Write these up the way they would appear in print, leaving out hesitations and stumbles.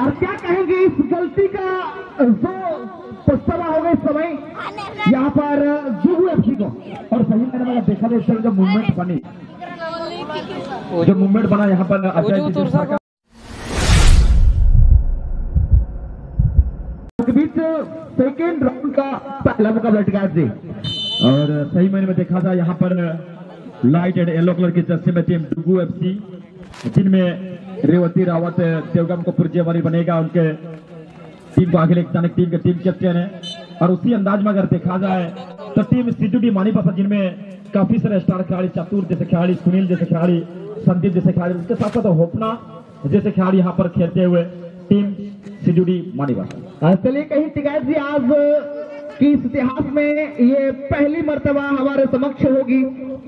और क्या कहेंगे इस गलती का जो पछतावा होगा इस समय यहाँ पर जुगू एफसी को। और सही मैंने देखा था इस तरह जो मूवमेंट बनी, जो मूवमेंट बना यहाँ पर अजय के बीच सेकेंड राउंड का पहला मुकाबला टिकायत से। और सही मैंने में देखा था यहाँ पर लाइट एंड येलो कलर की जर्सी में टीम जुगू एफसी, जिनमें रेवती रावत देवगम को पुरजेवारी बनेगा, उनके टीम को आगे लेकर जाने टीम के टीम कैप्टन है। और उसी अंदाज में अगर देखा जाए तो टीम सीटूडी मानीपत, जिनमें काफी सारे स्टार खिलाड़ी, चतुर जैसे खिलाड़ी, सुनील जैसे खिलाड़ी, संदीप जैसे खिलाड़ी, उसके साथ साथ होपना जैसे खिलाड़ी यहाँ पर खेलते हुए टीम सीटूडी मानीपत। चलिए कहीं टिकायत जी आज की इस इतिहास में ये पहली मर्तबा हमारे समक्ष होगी।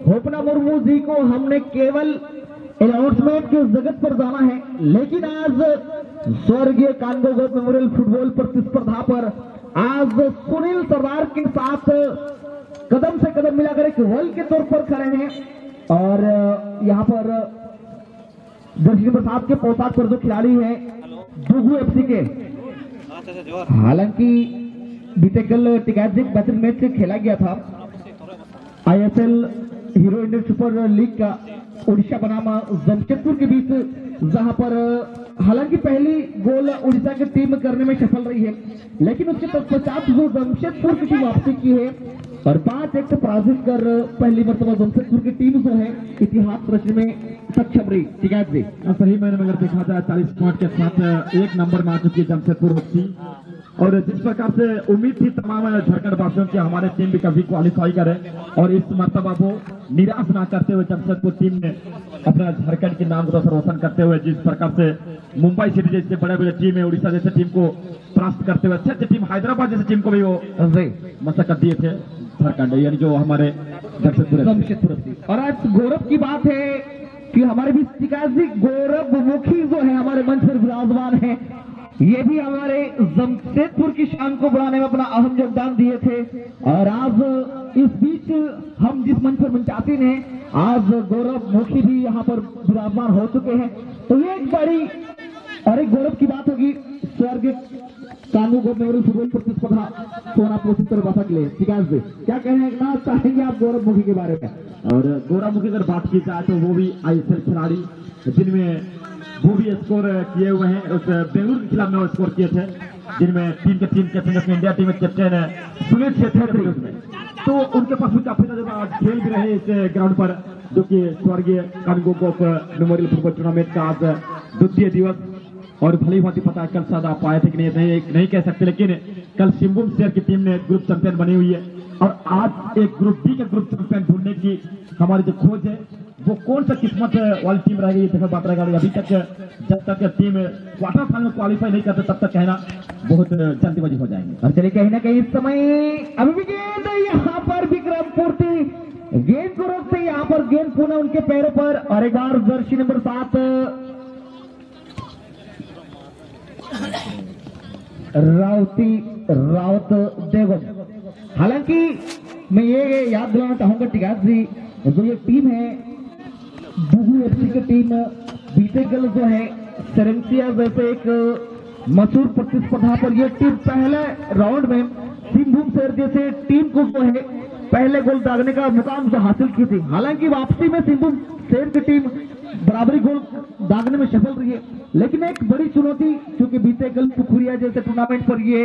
होपना मुर्मू जी को हमने केवल अनाउंसमेंट के जगत पर जाना है, लेकिन आज स्वर्गीय कानगो गोप मेमोरियल फुटबॉल प्रतिस्पर्धा पर आज सुनील सरदार के साथ कदम से कदम मिलाकर एक रोल के तौर पर खड़े हैं। और यहाँ पर जर्सी नंबर 7 के पोशाक पर जो खिलाड़ी हैं जुगू एफसी के, हालांकि बीते कल टिकायत बैटल मैच खेला गया था ISL hero Indian super league का उड़ीसा बनाम जमशेदपुर के बीच, जहां पर हालांकि पहली गोल उड़ीसा की टीम करने में सफल रही है, लेकिन उसके तत्पश्चात जो जमशेदपुर की टीम वापसी की है और 5-1 से पराजित कर पहली मरतबा जमशेदपुर की टीम जो है इतिहास रचने में सक्षम रही। टिकायत जी सही मैंने अगर देखा जाए 40 पॉइंट के साथ 1 नंबर में आ चुकी है जमशेदपुर एफसी। और जिस प्रकार से उम्मीद थी तमाम झारखंड वासियों की हमारे टीम भी कभी क्वालिफाई करे, और इस मर्तबा वो निराश ना करते हुए जमशेदपुर टीम ने अपना झारखंड के नाम को रोशन करते हुए, जिस प्रकार से मुंबई सिटी जैसे बड़े बड़े टीम है, उड़ीसा जैसे टीम को परास्त करते हुए अच्छे टीम, हैदराबाद जैसे टीम को भी वो मशक्कत दिए थे झारखंड, यानी जो हमारे जमशेदपुर। और आज गौरव की बात है कि हमारे भी शिकायत जी गौरव मुखी जो है हमारे मंच पर विराजमान है, ये भी हमारे जमशेदपुर की शान को बढ़ाने में अपना अहम योगदान दिए थे। और आज इस बीच हम जिस मंच पर मंचासीन हैं, आज गौरव मुखी भी यहाँ पर विराजमान हो चुके हैं, तो ये एक बड़ी और एक गौरव की बात होगी स्वर्गीय कानू गोप मेमोरियल फुटबॉल प्रतिस्पर्धा सोना पोषित कर बात के लिए। शिकायत से क्या कहना चाहेंगे आप गौरव मुखी के बारे में? और गौरव मुखी अगर बात की जाए तो वो भी ISL खिलाड़ी, जिनमें वो भी स्कोर किए हुए हैं, उस बेंगलुरु के खिलाफ में वो स्कोर किए थे, जिनमें टीम कैप्टन अपनी इंडिया टीम में कैप्टन है सुनील छेत्री, तो उनके पास भी काफी ज्यादा खेल भी रहे इस ग्राउंड पर, जो कि स्वर्गीय कानगो गोप मेमोरियल फुटबॉल टूर्नामेंट का आज द्वितीय दिवस। और भली भांति पता है कल शायद आप आए थे कि नहीं कह सकते, लेकिन कल सिंहभूम शहर की टीम ने ग्रुप चैंपियन बनी हुई है, और आज एक ग्रुप बी के ग्रुप चैंपियन ढूंढने की हमारी जो खोज है वो कौन सा किस्मत वाली टीम रहेगी, ये देखो बात रहेगा। अभी तक जब तक टीम क्वार्टर फाइनल में क्वालिफाई नहीं करते तब तक कहना बहुत जल्दीबाजी हो जाएंगे। और चलिए कहीं ना कहीं इस समय अभी भी गेंद यहाँ पर विक्रम पूर्ति गेंद को रोकते, यहाँ पर गेंद पुनः उनके पैरों पर, और एक बार जर्सी नंबर 7 रावत देवगम। हालांकि मैं ये याद दिलाना चाहूंगा टिकायत जी, जो ये टीम है जुगू एफसी की टीम, बीते कल जो है सेरेंसिया जैसे एक मशहूर प्रतिस्पर्धा पर यह टीम पहले राउंड में सिंहभूम शहर जैसे टीम को जो है पहले गोल दागने का मुकाम जो हासिल की थी। हालांकि वापसी में सिंहभूम शहर की टीम बराबरी गोल दागने में सफल रही है, लेकिन एक बड़ी चुनौती क्योंकि बीते कल पुखुरिया जैसे टूर्नामेंट पर ये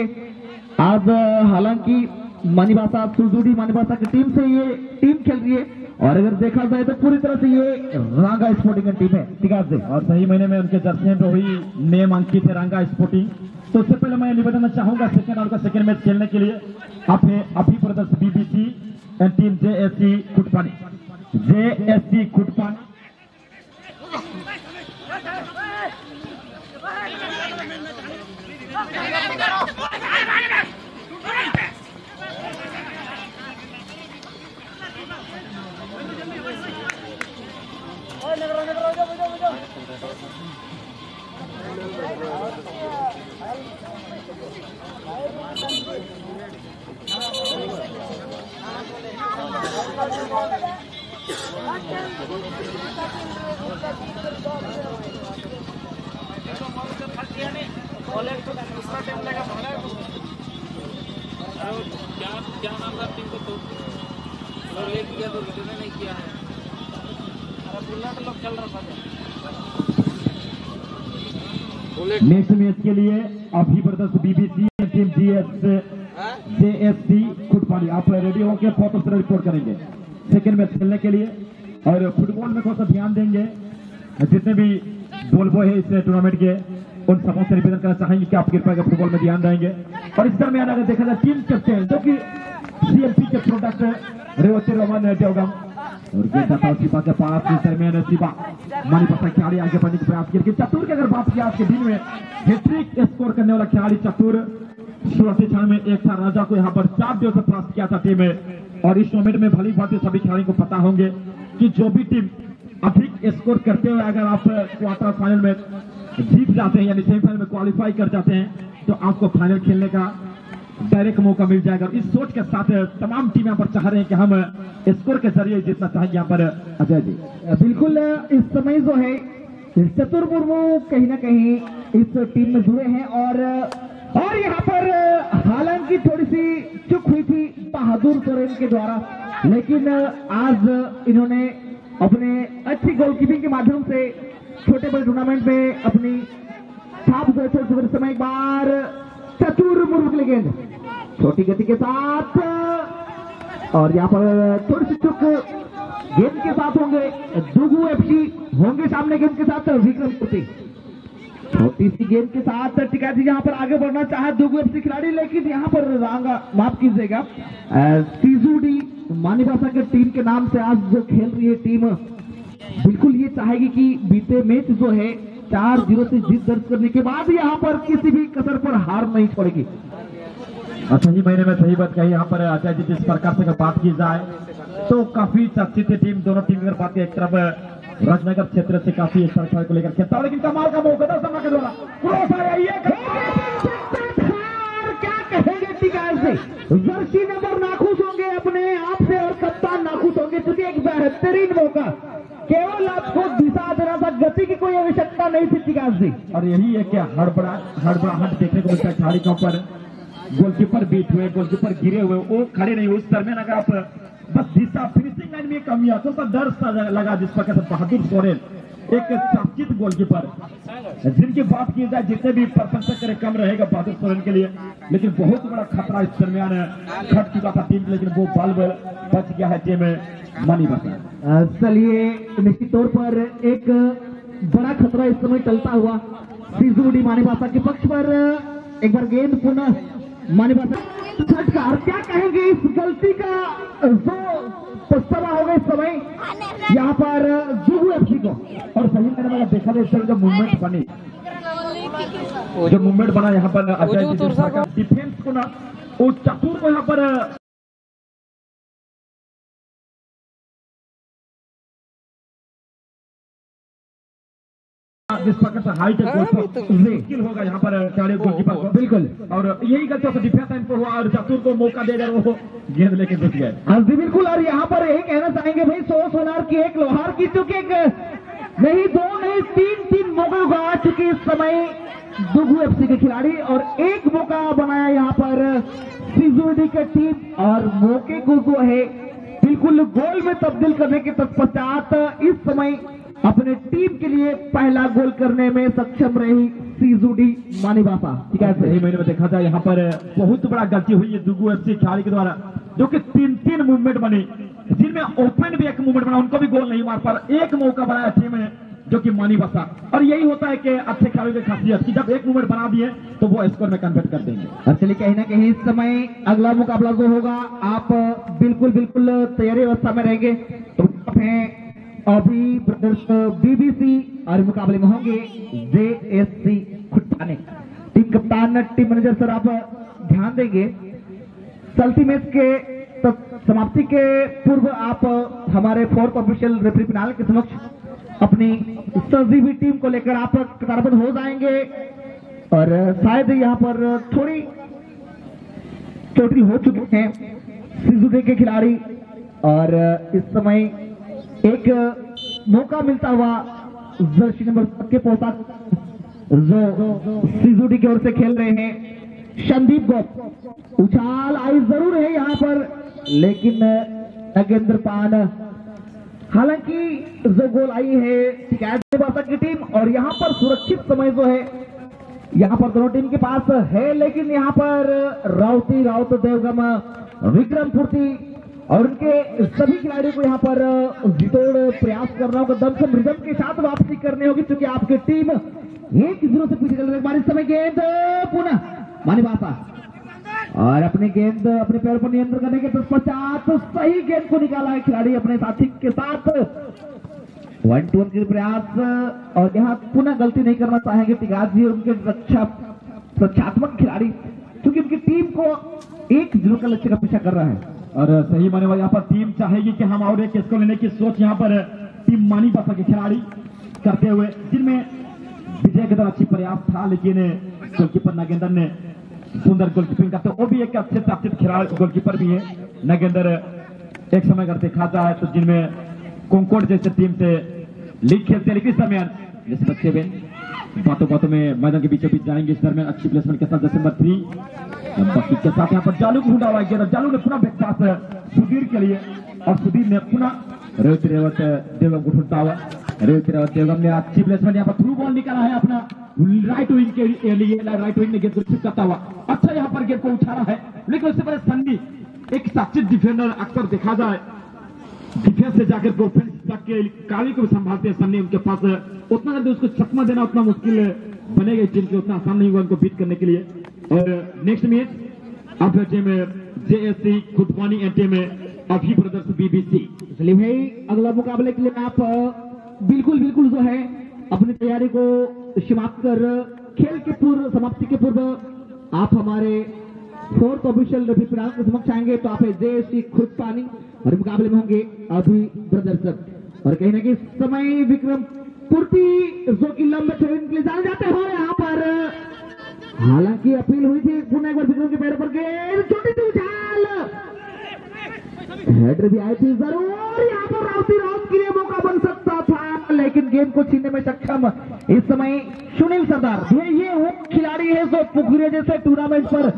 आज हालांकि मानीभाषा सुलजूडी मानीभाषा की टीम से ये टीम खेल रही है, और अगर देखा जाए तो पूरी तरह से ये रांगा स्पोर्टिंग की टीम है। ठीक है, और सही महीने में उनके जर्सी पे वही नेम अंकित है रांगा स्पोर्टिंग। तो उससे पहले मैं निवेदन चाहूंगा सेकंड राउंड का सेकंड मैच खेलने के लिए अभी प्रदर्शन BBC एंड टीम JSC खुटपानी क्या नाम था टीम को तो ले किया तो रिटर्न नहीं किया है। अरे बुलेट लोग चल रहा था। नेक्स्ट मैच के लिए अभी प्रदर्श बीबीसी टीम JSC खुटपाली आप रेडी होकर फोटो से रिपोर्ट करेंगे सेकंड मैच खेलने के लिए। और फुटबॉल में थोड़ा सा ध्यान देंगे, जितने भी बॉल बॉय है इस टूर्नामेंट के उन सबों से निवेदन करना चाहेंगे कि आप कृपया फुटबॉल में ध्यान देंगे। और इस दरमियान अगर देखा जाए टीम कैप्टन जो कि CMP के प्रोडक्ट रेवती रोमन देवगम और गेंद शिवा के पास इस दरमियान शिवा मानीपसा खिलाड़ी आगे बढ़ने के प्रयास किया। चतुर की अगर बात की आज के दिन में हैट्रिक स्कोर करने वाला खिलाड़ी चतुर शुरुआती क्षण में एक था राजा को यहाँ पर 4 दिनों से प्राप्त किया था टीम में। और इस टूर्नामेंट में भली भांति सभी खिलाड़ियों को पता होंगे कि जो भी टीम अधिक स्कोर करते हुए अगर आप क्वार्टर फाइनल में जीत जाते हैं यानी सेमीफाइनल में क्वालिफाई कर जाते हैं तो आपको फाइनल खेलने का डायरेक्ट मौका मिल जाएगा। इस सोच के साथ तमाम टीम यहाँ पर चाह रहे हैं कि हम स्कोर के जरिए जीतना चाहेंगे। यहाँ पर अजय जी बिल्कुल इस समय जो है चतुर मुर्मू कहीं ना कहीं इस टीम में जुड़े हैं और यहाँ पर हालांकि थोड़ी सी चूक हुई थी बहादुर सोरेन के द्वारा, लेकिन आज इन्होंने अपने अच्छी गोलकीपिंग के माध्यम से छोटे बड़े टूर्नामेंट में अपनी छाप जो छोटे समय एक बार चतुर मुर्मू की गेंद छोटी गति के साथ और यहाँ पर थोड़ी सी चुक गेंद के साथ होंगे दुगु FC होंगे सामने गेंद के साथ विक्रम कुर्ती छोटी सी गेंद के साथ टिका जी यहाँ पर आगे बढ़ना चाहे दुगु FC खिलाड़ी, लेकिन यहाँ पर माफ कीजिएगा सीजूडी मानीभाषा के टीम के नाम से आज जो खेल रही है टीम बिल्कुल ये चाहेगी कि बीते मैच जो है 4-0 से जीत दर्ज करने के बाद यहाँ पर किसी भी कसर पर हार नहीं छोड़ेगी। सही महीने में सही बात कही। यहाँ पर अजय जी जिस प्रकार से बात की जाए तो काफी चर्चित टीम दोनों टीम अगर बात की एक तरफ राजनगर क्षेत्र से काफी इस तरह को लेकर खेलता है, लेकिन कमाल का मौका था समय के द्वारा क्या कहेंगे टिकार से जर्सी नंबर नाखुश होंगे अपने आप से और कप्तान नाखुश होंगे क्योंकि एक बेहतरीन मौका केवल आपको दिशा देना था, गति की कोई आवश्यकता नहीं थी टिकार से। और यही है क्या हड़बड़ाहट देखने को मिलता है खिलाड़ी के ऊपर। गोलकीपर बीट हुए, गोलकीपर गिरे हुए, वो खड़े नहीं हुए। उस दरमियान अगर आप बस दिशा फिनिशिंग लाइन में कमी आता तो डर सा लगा जिस प्रकार से बहादुर सोरेन एक चर्चित गोलकीपर जिनकी बात की जाए जितने भी प्रशंसक करें कम रहेगा बहादुर सोरेन के लिए, लेकिन बहुत बड़ा खतरा इस दरमियान खट चुका था टीम, लेकिन वो बल बच गया है टीम मानीभाषा। चलिए निश्चित तौर पर एक बड़ा खतरा इस समय चलता हुआ सीजूडी मानीभाषा के पक्ष पर। एक बार गेंद पुनः मानीभाषा छटकार, क्या कहेंगे इस गलती का जो पछतावा होगा इस समय यहाँ पर जुगू FC को। और सही मैंने अगर देखा जाए जो मूवमेंट बनी यहाँ पर अजय डिफेंस को ना वो चतुर को यहाँ पर जिस प्रकार से हाइट मुश्किल होगा यहाँ पर गोलकीपर को बिल्कुल। और यही गलती डिफेंस लाइन पर हुआ और चतुर को मौका दे वो गेंद लेके घुस गए। हाँ जी बिल्कुल। और यहाँ पर यही कहना चाहेंगे भाई 100 सोनार की एक लोहार की, चूंकि एक नहीं 2 नहीं 3 मौके गवा चुके इस समय दुगु FC के खिलाड़ी और एक मौका बनाया यहाँ पर सीजूडी की टीम और मौके को जो है बिल्कुल गोल में तब्दील करने के तत्पश्चात इस समय अपने टीम के लिए पहला गोल करने में सक्षम रही सीजूडी मानीभाषा। ठीक है, सही मैंने देखा जाए यहाँ पर बहुत बड़ा गलती हुई है दुगु FC खिलाड़ी के द्वारा, जो कि 3 मूवमेंट बनी जिनमें ओपन भी एक मूवमेंट बना, उनको भी गोल नहीं मार पा रहा। एक मौका बनाया टीम ने जो कि मानीभाषा। और यही होता है कि अच्छे खिलाड़ियों की खासियत कि जब एक मूवमेंट बना दिए तो वो स्कोर में कन्वर्ट कर देंगे। और चलिए कहीं ना कहीं इस समय अगला मुकाबला जो होगा आप बिल्कुल तैयारी अवस्था में रहेंगे। तो अभी ब्रदर्स BBC और मुकाबले में होंगे JSC खुटाने। टीम कप्तान टीम मैनेजर सर आप ध्यान देंगे चलती मैच के समाप्ति के पूर्व आप हमारे 4th ऑफिशियल रेफरी पैनल के समक्ष अपनी सजी हुई टीम को लेकर आप कतारबद्ध हो जाएंगे। और शायद यहाँ पर थोड़ी चोटी हो चुकी है सीजूडी के खिलाड़ी और इस समय एक मौका मिलता हुआ जर्सी नंबर 7 के पोशाक जो सिजुडी की ओर से खेल रहे हैं संदीप गोप। उछाल आई जरूर है यहाँ पर, लेकिन नगेंद्र पान, हालांकि जो गोल आई है टिकैत की टीम, और यहाँ पर सुरक्षित समय जो है यहाँ पर दोनों टीम के पास है, लेकिन यहाँ पर राउत देवगम, विक्रम फुर्ती और उनके सभी खिलाड़ियों को यहाँ पर जितोड़ प्रयास करना होगा, दम से रिदम के साथ वापसी करनी होगी, क्योंकि आपकी टीम 1-0 से पीछे चल रही है। इस समय गेंद पुनः मानिबासा, और अपने गेंद अपने पैर पर नियंत्रण करने के पश्चात सही गेंद को निकाला है खिलाड़ी अपने साथी के साथ। 1-2 के प्रयास, और यहाँ पुनः गलती नहीं करना चाहेंगे टिकाज जी और उनके रक्षात्मक खिलाड़ी, क्योंकि उनकी टीम को 1-0 का लक्ष्य का पीछा कर रहा है। और सही माने यहाँ पर टीम चाहेगी कि हम और एक इसको लेने की सोच यहाँ पर टीम मानिबासा के खिलाड़ी करते हुए, जिनमें विजय की तरह अच्छी प्रयास था, लेकिन गोलकीपर नागेंद्र ने सुंदर गोलकीपिंग करते, वो भी एक अच्छे ताकत खिलाड़ी गोलकीपर भी है नागेंद्र। एक समय अगर देखा जाए तो जिनमें कोंकोड जैसे टीम से लीग खेलते, लेकिन इस दरमियान जैसे बच्चे में बातों में मैदान के बीचों बीच जाएंगे। इस दरमियान अच्छी प्लेसमेंट के साथ जैसे नंबर 3 के साथ यहाँ पर जालू को ढूंढा हुआ है, जालू ने पुनः बैकपास सुधीर के लिए, और सुधीर ने पुनः रोहित देवगम को ढूंढता हुआ, रोहित देवगम ने अच्छी प्लेसमेंट यहाँ पर थ्रू बॉल निकाला है अपना राइट विंग के लिए, राइट विंग ने गेंद को रिसीव करता हुआ अच्छा यहाँ पर गेंद को उछाला है, लेकिन उससे पहले सन्नी एक सचित डिफेंडर अक्सर देखा जाए डिफेंस से जाकर ऑफेंस तक के काली को संभालते हैं सन्नी, उनके पास उतना जल्दी उसको चकमा देना उतना मुश्किल बनेगा इस टीम के, उतना आसान नहीं हुआ उनको बीट करने के लिए। और नेक्स्ट मैच अब टीम जेएससी खुटवानी एंड टीम अभी ब्रदर्स बीबीसी। चलिए भाई, अगला मुकाबले के लिए आप बिल्कुल जो है अपनी तैयारी को समाप्त कर खेल के पूर्व समाप्ति के पूर्व आप हमारे 4th ऑफिशियल रेफरी पैनल के समक्ष आएंगे, तो आप जेएससी खुटपानी और मुकाबले में होंगे अभी ब्रदर्स। और कहीं ना कहीं समय विक्रम पूर्ति जो कि लंबे ट्रेन के लिए जाने जाते हो यहाँ पर, हालांकि अपील हुई थी पुनः एक बार विक्रम के पैर पर गेंद, छोटी सी उछाल, हेडर भी आई थी जरूर, यहाँ पर राउत के लिए मौका बन सकता था, लेकिन गेंद को छीनने में सक्षम इस समय सुनील सरदार। ये वो खिलाड़ी है जो पुखुरिया जैसे टूर्नामेंट पर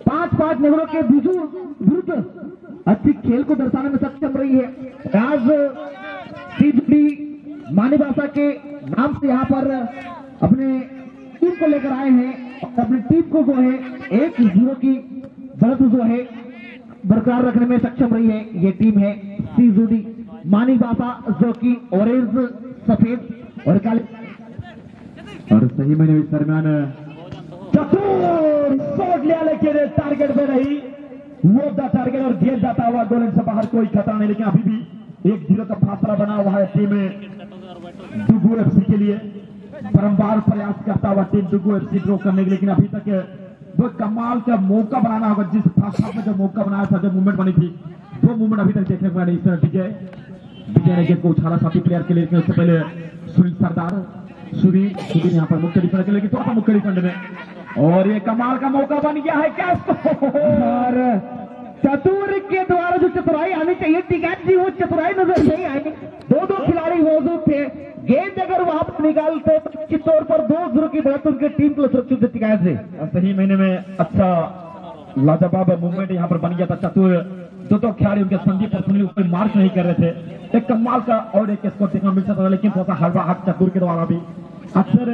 5-5 नगरों के विरुद्ध अच्छी खेल को दर्शाने में सक्षम रही है। आज सिजुडी मानिबासा के नाम से यहाँ पर अपने टीम को लेकर आए हैं, और अपनी टीम को जो है 1-0 की बढ़त जो है बरकरार रखने में सक्षम रही है। ये टीम है सिजुडी मानिबासा, जो कि ऑरेंज, सफेद और काले। और सही मैंने इस दरमियान चतुर शॉट लिया, लेकिन टारगेट पे नहीं, वो द टारगेट और गेंद जाता हुआ गोल से बाहर, कोई खतरा नहीं, लेकिन अभी भी 1-0 का फासला बना हुआ है टीम डुगू एफसी के लिए। बारंबार प्रयास करता हुआ टीम डुगू एफसी ड्रॉ करने के, लेकिन अभी तक वो कमाल का मौका बनाना होगा, जिस फर्स्ट हाफ में जो मौका बनाया था, जो मूवमेंट बनी थी, वो मूवमेंट अभी तक देखने को नहीं। इस तरह विजय ने गेंद को उछाला साथी प्लेयर के लिए, लेकिन उससे पहले सुनील सरदार सुधीर यहाँ पर मुख्य डिफेंडर के लिए, थोड़ा सा मुख्य डिफेंडर में, और ये कमाल का मौका बन गया है क्या और चतुर के द्वारा जो चतुराई आनी चाहिए टिकैत जी, वो चतुराई नजर नहीं आई। 2 खिलाड़ी मौजूद थे, गेंद अगर वहां पर निकालते तो निश्चित तौर पर 2-0 की बढ़त उनकी टीम को सुरक्षित टिकैत से। सही महीने में अच्छा लाजवाब मूवमेंट यहाँ पर बन गया था। चतुर 2 खिलाड़ी उनके संदीप और सुनील कोई मार्क नहीं कर रहे थे, एक कमाल का और एक स्कोर देखना मिल सकता था, लेकिन थोड़ा सा हड़बड़ाहट चतुर के द्वारा भी। अक्सर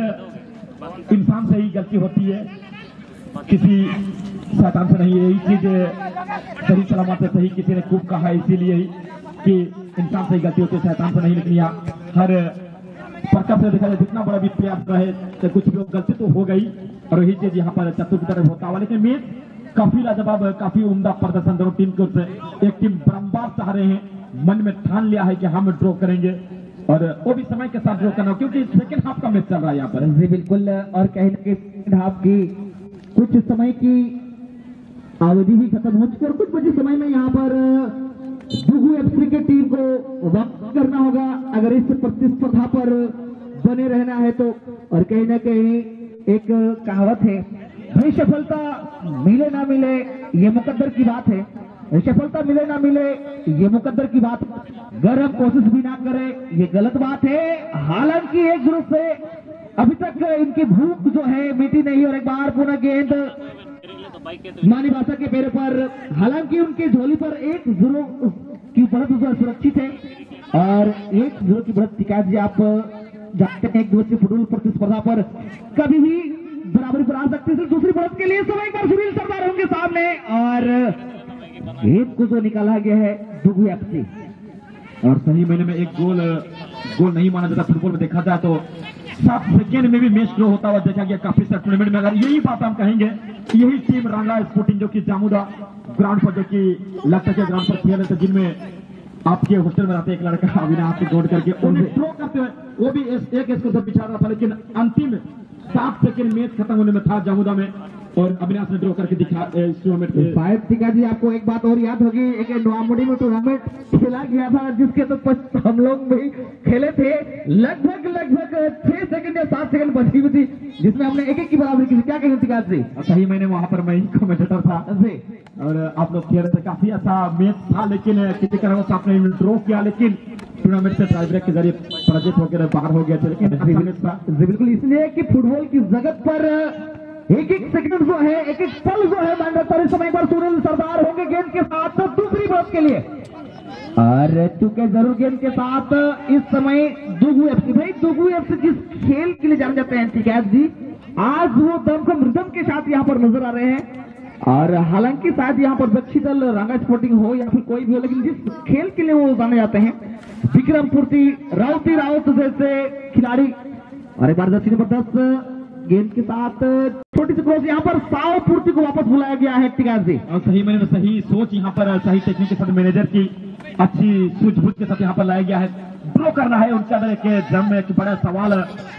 इंसान से ही गलती होती है, किसी शैतान से नहीं। यही चीज सही सलामत है, सही किसी ने खूब कहा, इसीलिए ही कि इंसान से ही गलती होती है, शैतान से नहीं। लेकिन यहाँ हर प्रकार से देखा जाए, जितना बड़ा भी प्रयास रहे तो कुछ भी गलती तो हो गई, और यही चीज यहाँ पर चतुर की तरफ होता हुआ। लेकिन मैच काफी लाजवाब, काफी उम्दा प्रदर्शन दोनों टीम की ओर से। एक टीम बारंबार चाह रहे हैं, मन में ठान लिया है कि हम ड्रॉ करेंगे, और वो भी समय के साथ ड्रॉ करना, क्योंकि सेकंड हाफ का मैच चल रहा है यहाँ पर। जी बिल्कुल, और कहीं ना कहीं सेकंड हाफ की कुछ समय की अवधि भी खत्म हो चुकी है, और कुछ बचे समय में यहाँ पर डुगू एफसी की टीम को वापस करना होगा अगर इस प्रतिस्पर्धा पर बने रहना है तो। और कहीं ना कहीं एक कहावत है, भाई सफलता मिले ना मिले ये मुकद्दर की बात है, सफलता मिले ना मिले ये मुकद्दर की बात, अगर हम कोशिश भी ना करें ये गलत बात है। हालांकि एक ग्रुप से अभी तक इनकी भूख जो है मिटी नहीं और एक बार पुनः गेंद मानी भाषा के पैरों पर, हालांकि उनकी झोली पर 1-0 की बढ़त सुरक्षित है और 1-0 की बढ़त टिका जी। आप जानते हैं एक दिवसीय फुटबॉल प्रतिस्पर्धा पर कभी भी बराबरी पर आ सकती है। दूसरी बढ़त के लिए समय पर सुनील सरदार होंगे सामने और गेंद को जो निकाला गया है दुगु एफसी और सही महीने में एक गोल नहीं माना जाता। फुटबॉल में देखा जाए तो 7 सेकेंड में भी मैच ड्रॉ होता हुआ देखा गया काफी सारे टूर्नामेंट में। अगर यही बात हम कहेंगे कि यही टीम रंगा स्पोर्टिंग जो कि जामुदा ग्राउंड पर जो कि लगता है ग्राउंड पर खेल रहे थे, जिनमें आपके हॉस्टल में रहते एक लड़का अविनाश से जोड़ करके उन्हें ड्रॉ करते हुए वो भी एक इसको सब बिछा रहा था, लेकिन अंतिम 7 सेकेंड मैच खत्म होने में था जामुदा में और अविनाश ने ड्रॉ करके दिखा टूर्नामेंट के। शायद टीका जी आपको एक बात और याद होगी, एक नोआमुडी में टूर्नामेंट खेला गया था जिसके तो हम लोग भी खेले थे। लगभग 6 सेकंड या 7 सेकंड बची हुई थी जिसमें हमने एक की बराबरी की। क्या कहें टीका जी? सही महीने वहां पर मैं कमेंटेटर था और आप लोग खेल रहे थे, काफी अच्छा मैच था, लेकिन किसी कारण से आपने ड्रॉ किया, लेकिन टूर्नामेंट से टाई ब्रेक के जरिए पराजित होकर बाहर हो गया था। लेकिन बिल्कुल इसलिए कि फुटबॉल की जगत पर एक सेकंड जो है, एक पल जो है मैंडेटरी समय पर सुनील सरदार होंगे गेंद के साथ दूसरी बढ़त के लिए और चूंकि जरूर गेंद के साथ इस समय दुगु एफसी। भाई दुगु एफसी जिस खेल के लिए जाने जाते हैं टिकैत जी, आज वो दमखम रिदम के साथ यहाँ पर नजर आ रहे हैं और हालांकि शायद यहाँ पर बच्ची दल रंगा स्पोर्टिंग हो या फिर कोई भी हो, लेकिन जिस खेल के लिए वो जाने जाते हैं विक्रम पूर्ति राउत जैसे खिलाड़ी। और एक बार 10 गेंद के साथ छोटी सी क्रॉस यहाँ पर साव पूर्ति को वापस बुलाया गया है टिकास जी। और सही मैंने सही सोच यहाँ पर सही टेक्निक के साथ मैनेजर की अच्छी सूझबूझ के साथ यहाँ पर लाया गया है। ड्रॉ करना है उनके अंदर एक जम में एक बड़ा सवाल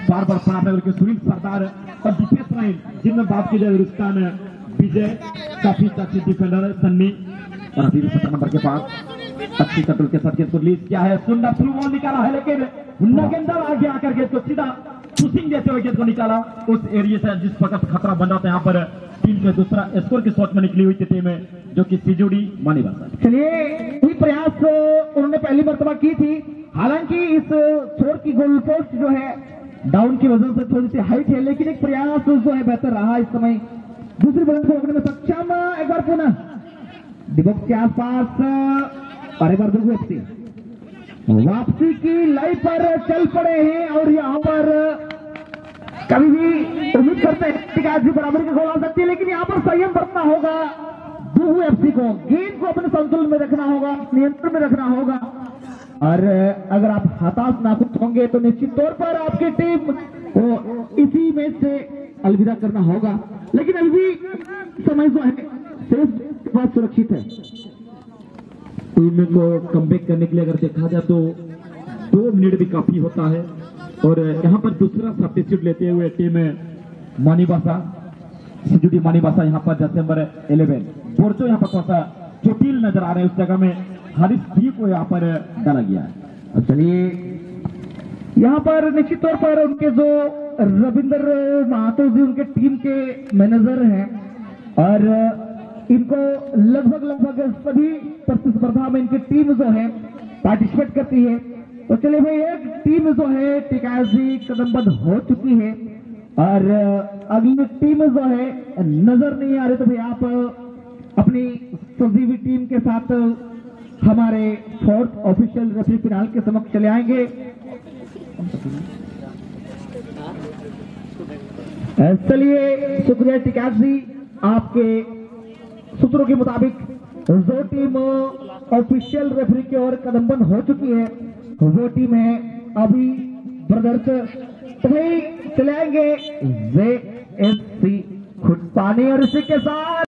बार बार पड़ा है। सुनील सरदार और डिफेंस लाइन जिनमें बात की जाए रुस्तान विजय काफी अच्छी डिफेंडर सन्नी और अभी 17 नंबर के पास अच्छी कंट्रोल के साथ गेंद को रिलीज किया है। सुंदर थ्रू बॉल निकाला है, लेकिन हुन्ना के अंदर आगे आकर गेंद को सीधा पुशिंग देते हुए गेंद को निकाला उस एरिया से जिस प्रकार से खतरा बन रहा था। यहाँ पर टीम के दूसरा स्कोर की शॉट में निकली हुई थी टीम जो कि सिजुड़ी मानी भाषा। चलिए ये प्रयास उन्होंने पहली मर्तबा की थी, हालांकि इस छोर की गोल पोस्ट जो है डाउन की वजह से थोड़ी सी हाइट है, लेकिन एक प्रयास जो है बेहतर रहा इस समय दूसरी बॉल को रोकने में सक्षम। एक बार पुनः डिबॉक्स के आसपास और एक बार दुगु एफसी वापसी की लाइन पर चल पड़े हैं और यहाँ पर कभी भी उम्मीद करते हैं कि आज भी बराबरी का गोल आ सकती है, लेकिन यहाँ पर संयम बरतना होगा दुगु एफसी को। गेंद को अपने संतुलन में रखना होगा, नियंत्रण में रखना होगा और अगर आप हताश नाखुश होंगे तो निश्चित तौर पर आपकी टीम को इसी मैच से अलविदा करना होगा। लेकिन अभी भी समय जो है सेफ बहुत सुरक्षित है। टीम को कमबैक करने के लिए अगर देखा जाए तो 2 मिनट भी काफी होता है और यहाँ पर दूसरा सब्स्टिट्यूट लेते हुए टीम मानी भाषा सिजुड़ी मानी भाषा यहाँ पर जैसे नंबर 11 बोर्चो यहाँ पर थोड़ा सा चोटिल नजर आ रहे हैं, उस जगह में हारिस भी को यहाँ पर डाला गया है। चलिए यहाँ पर निश्चित तौर पर उनके जो रविंद्र महातो जी उनके टीम के मैनेजर हैं और इनको लगभग सभी प्रतिस्पर्धा में इनकी टीम जो है पार्टिसिपेट करती है। तो चलिए भाई एक टीम जो है टिकास जी कदमबद्ध हो चुकी है और अगली टीम जो है नजर नहीं आ रही, तो भाई आप अपनी सजी हुई टीम के साथ हमारे 4th ऑफिशियल रेफरी फिनाल के समक्ष चले आएंगे। चलिए शुक्रिया टिकास जी, आपके सूत्रों के मुताबिक जो टीम ऑफिशियल रेफरी की ओर कदमबंद हो चुकी है वो टीम है अभी ब्रदर्स। तो भाई चले आएंगे JSC खुटपानी और इसी के साथ